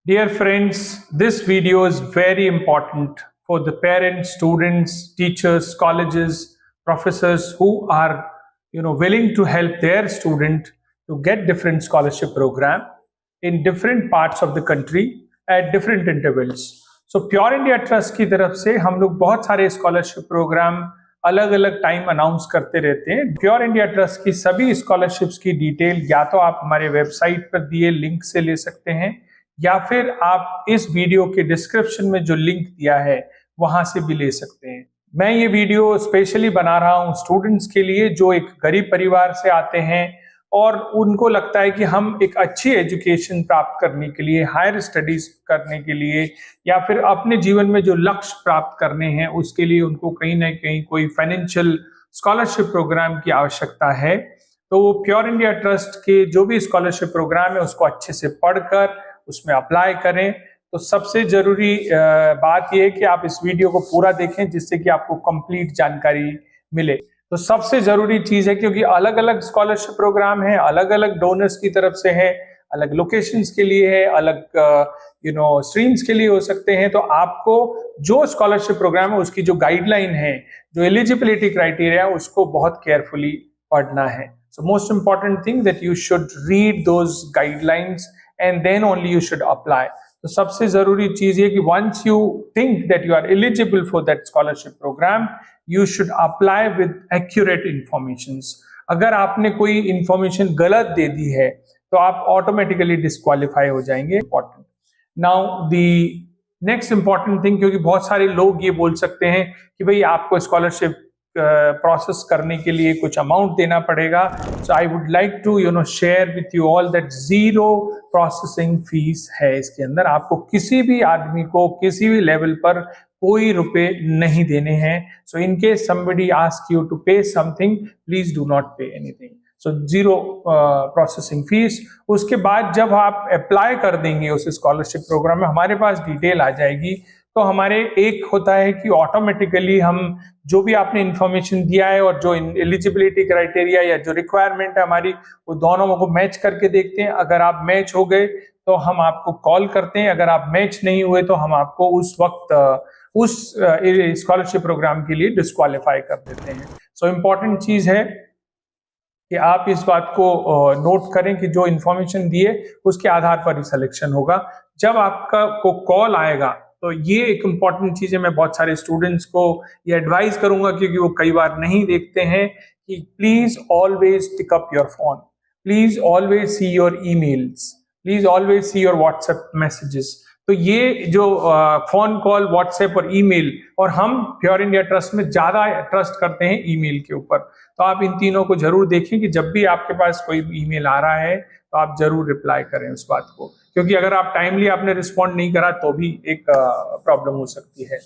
Dear friends, this video is very important for the parents, students, teachers, colleges, professors who are willing to help their student to get different scholarship program in different parts of the country at different intervals. So Pure India Trust की तरफ से हम लोग बहुत सारे scholarship programme अलग अलग time announce करते रहते हैं। प्योर इंडिया ट्रस्ट की सभी स्कॉलरशिप्स की डिटेल या तो आप हमारे वेबसाइट पर दिए लिंक से ले सकते हैं या फिर आप इस वीडियो के डिस्क्रिप्शन में जो लिंक दिया है वहां से भी ले सकते हैं। मैं ये वीडियो स्पेशली बना रहा हूँ स्टूडेंट्स के लिए जो एक गरीब परिवार से आते हैं और उनको लगता है कि हम एक अच्छी एजुकेशन प्राप्त करने के लिए, हायर स्टडीज करने के लिए या फिर अपने जीवन में जो लक्ष्य प्राप्त करने हैं उसके लिए उनको कहीं ना कहीं कोई फाइनेंशियल स्कॉलरशिप प्रोग्राम की आवश्यकता है। तो वो प्योर इंडिया ट्रस्ट के जो भी स्कॉलरशिप प्रोग्राम है उसको अच्छे से पढ़कर उसमें अप्लाई करें। तो सबसे जरूरी बात यह है कि आप इस वीडियो को पूरा देखें जिससे कि आपको कंप्लीट जानकारी मिले। तो सबसे जरूरी चीज है क्योंकि अलग अलग स्कॉलरशिप प्रोग्राम है, अलग अलग डोनर्स की तरफ से है, अलग लोकेशंस के लिए है, अलग स्ट्रीम्स के लिए हो सकते हैं। तो आपको जो स्कॉलरशिप प्रोग्राम है उसकी जो गाइडलाइन है, जो एलिजिबिलिटी क्राइटेरिया है उसको बहुत केयरफुली पढ़ना है। So most important thing that you should read those guidelines and then only you should apply. तो सबसे जरूरी चीज ये कि once you think that you are eligible for that scholarship program, you should apply with accurate informations. अगर आपने कोई information गलत दे दी है तो आप ऑटोमेटिकली डिस्क्वालीफाई हो जाएंगे। Important now the next important thing, क्योंकि बहुत सारे लोग ये बोल सकते हैं कि भाई आपको स्कॉलरशिप प्रोसेस करने के लिए कुछ अमाउंट देना पड़ेगा। So I would like to share with you all that zero processing fees है इसके अंदर। आपको किसी भी आदमी को किसी भी लेवल पर कोई रुपए नहीं देने हैं। So in case somebody ask you to pay something, please do not pay anything. So zero processing fees. उसके बाद जब आप अप्लाई कर देंगे उस स्कॉलरशिप प्रोग्राम में, हमारे पास डिटेल आ जाएगी। तो हमारे एक होता है कि ऑटोमेटिकली हम जो भी आपने इंफॉर्मेशन दिया है और जो एलिजिबिलिटी क्राइटेरिया या जो रिक्वायरमेंट है हमारी, वो दोनों को मैच करके देखते हैं। अगर आप मैच हो गए तो हम आपको कॉल करते हैं, अगर आप मैच नहीं हुए तो हम आपको उस वक्त उस स्कॉलरशिप प्रोग्राम के लिए डिस्क्वालीफाई कर देते हैं। सो इम्पॉर्टेंट चीज है कि आप इस बात को नोट करें कि जो इंफॉर्मेशन दिए उसके आधार पर ही सिलेक्शन होगा। जब आपका को कॉल आएगा तो ये एक इम्पॉर्टेंट चीज है, मैं बहुत सारे स्टूडेंट्स को ये एडवाइस करूंगा क्योंकि वो कई बार नहीं देखते हैं कि please always pick up your phone, please always see your emails, please always see your WhatsApp messages. तो ये जो फोन कॉल, व्हाट्सएप और ईमेल, और हम प्योर इंडिया ट्रस्ट में ज्यादा ट्रस्ट करते हैं ईमेल के ऊपर। तो आप इन तीनों को जरूर देखें कि जब भी आपके पास कोई ईमेल आ रहा है तो आप जरूर रिप्लाई करें उस बात को, क्योंकि अगर आप टाइमली आपने रिस्पॉन्ड नहीं करा तो भी एक प्रॉब्लम हो सकती है।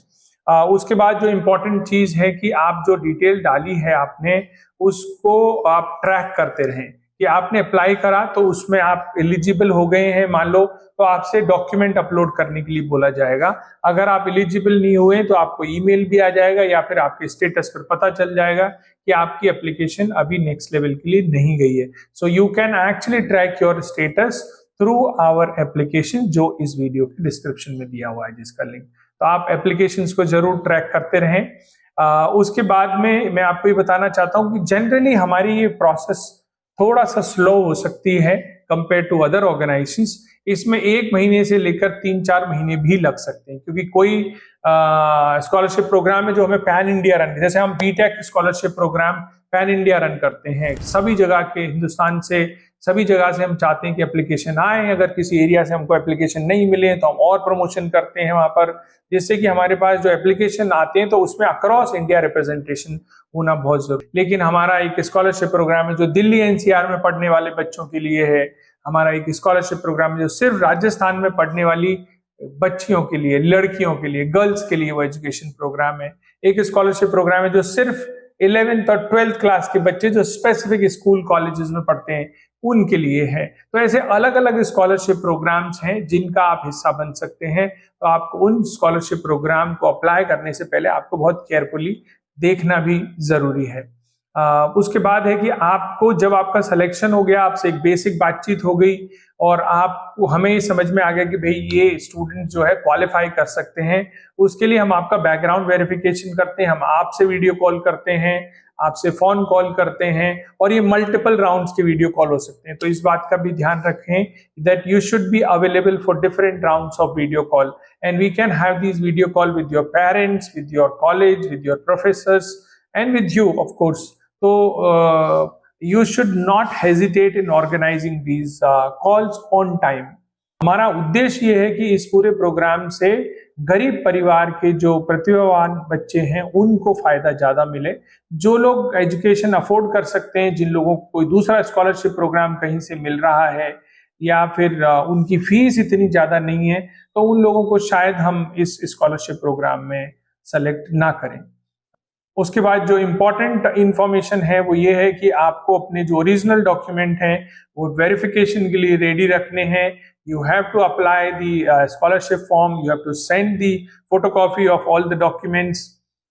उसके बाद जो इम्पोर्टेंट चीज है कि आप जो डिटेल डाली है आपने उसको आप ट्रैक करते रहें कि आपने अप्लाई करा तो उसमें आप एलिजिबल हो गए हैं मान लो, तो आपसे डॉक्यूमेंट अपलोड करने के लिए बोला जाएगा। अगर आप एलिजिबल नहीं हुए तो आपको ईमेल भी आ जाएगा या फिर आपके स्टेटस पर पता चल जाएगा कि आपकी एप्लीकेशन अभी नेक्स्ट लेवल के लिए नहीं गई है। So you can actually track your status through our application, जो इस वीडियो के डिस्क्रिप्शन में दिया हुआ है जिसका लिंक। तो आप एप्लीकेशंस को जरूर ट्रैक करते रहें। उसके बाद में मैं आपको ये बताना चाहता हूँ कि जनरली हमारी ये प्रोसेस थोड़ा सा स्लो हो सकती है कंपेयर टू अदर ऑर्गेनाइजेशंस। इसमें 1 महीने से लेकर 3-4 महीने भी लग सकते हैं, क्योंकि कोई स्कॉलरशिप प्रोग्राम है जो हमें पैन इंडिया रन, जैसे हम BTech scholarship program pan India run करते हैं, सभी जगह के हिंदुस्तान से सभी जगह से हम चाहते हैं कि एप्लीकेशन आए। अगर किसी एरिया से हमको एप्लीकेशन नहीं मिले तो हम और प्रमोशन करते हैं वहां पर, जिससे कि हमारे पास जो एप्लीकेशन आते हैं तो उसमें अक्रॉस इंडिया रिप्रेजेंटेशन होना बहुत जरूरी। लेकिन हमारा एक स्कॉलरशिप प्रोग्राम है जो दिल्ली एनसीआर में पढ़ने वाले बच्चों के लिए है, हमारा एक स्कॉलरशिप प्रोग्राम है जो सिर्फ राजस्थान में पढ़ने वाली बच्चियों के लिए, लड़कियों के लिए, गर्ल्स के लिए वो एजुकेशन प्रोग्राम है। एक स्कॉलरशिप प्रोग्राम है जो सिर्फ 11th और 12th क्लास के बच्चे जो स्पेसिफिक स्कूल कॉलेजेस में पढ़ते हैं उनके लिए है। तो ऐसे अलग अलग स्कॉलरशिप प्रोग्राम्स हैं जिनका आप हिस्सा बन सकते हैं। तो आपको उन स्कॉलरशिप प्रोग्राम को अप्लाई करने से पहले आपको बहुत केयरफुली देखना भी जरूरी है। उसके बाद है कि आपको जब आपका सिलेक्शन हो गया, आपसे एक बेसिक बातचीत हो गई और आपको हमें ये समझ में आ गया कि भाई ये स्टूडेंट जो है क्वालिफाई कर सकते हैं, उसके लिए हम आपका बैकग्राउंड वेरिफिकेशन करते हैं, हम आपसे वीडियो कॉल करते हैं, आपसे फोन कॉल करते हैं और ये मल्टीपल राउंड्स के वीडियो कॉल हो सकते हैं। तो इस बात का भी ध्यान रखें that you should be available for different rounds of video call and we can have these video call with your parents, with your college, with your professors and with you of course. तो you should not hesitate in organizing these calls on time। हमारा उद्देश्य ये है कि इस पूरे programme से गरीब परिवार के जो प्रतिभावान बच्चे हैं उनको फायदा ज्यादा मिले। जो लोग एजुकेशन अफोर्ड कर सकते हैं, जिन लोगों को कोई दूसरा स्कॉलरशिप प्रोग्राम कहीं से मिल रहा है या फिर उनकी फीस इतनी ज्यादा नहीं है, तो उन लोगों को शायद हम इस स्कॉलरशिप प्रोग्राम में सेलेक्ट ना करें। उसके बाद जो इम्पोर्टेंट इंफॉर्मेशन है वो ये है कि आपको अपने जो ओरिजिनल डॉक्यूमेंट हैं वो वेरिफिकेशन के लिए रेडी रखने हैं। You have to apply the scholarship form, you have to send the photocopy of all the documents.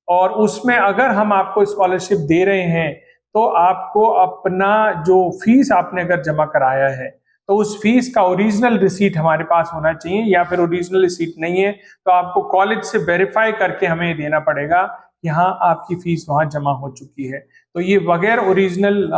और उसमें अगर हम आपको स्कॉलरशिप दे रहे हैं तो आपको अपना जो फीस आपने अगर जमा कराया है तो उस फीस का ओरिजिनल रिसीट हमारे पास होना चाहिए, या फिर ओरिजिनल रिसीट नहीं है तो आपको कॉलेज से वेरीफाई करके हमें देना पड़ेगा कि हाँ आपकी फीस वहां जमा हो चुकी है। तो ये बगैर ओरिजिनल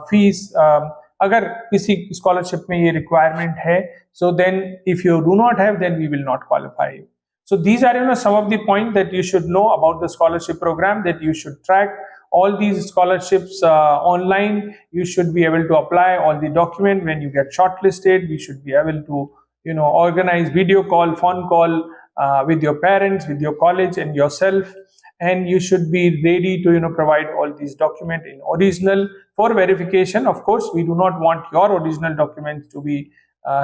फीस अगर किसी स्कॉलरशिप में ये रिक्वायरमेंट है, so then if you do not have then we will not qualify you. So these are some of the points that you should know about the scholarship program, that you should track all these scholarships online. You should be able to apply all the document. When you get shortlisted, we should be able to organize video call, phone call with your parents, with your college and yourself. And you should be ready to provide all these documents in original for verification. Of course, we do not want your original documents to be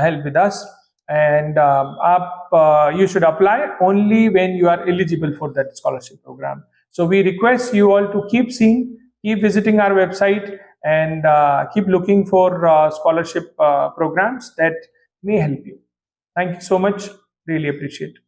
held with us. And you should apply only when you are eligible for that scholarship program. So we request you all to keep visiting our website and keep looking for scholarship programs that may help you. Thank you so much. Really appreciate it.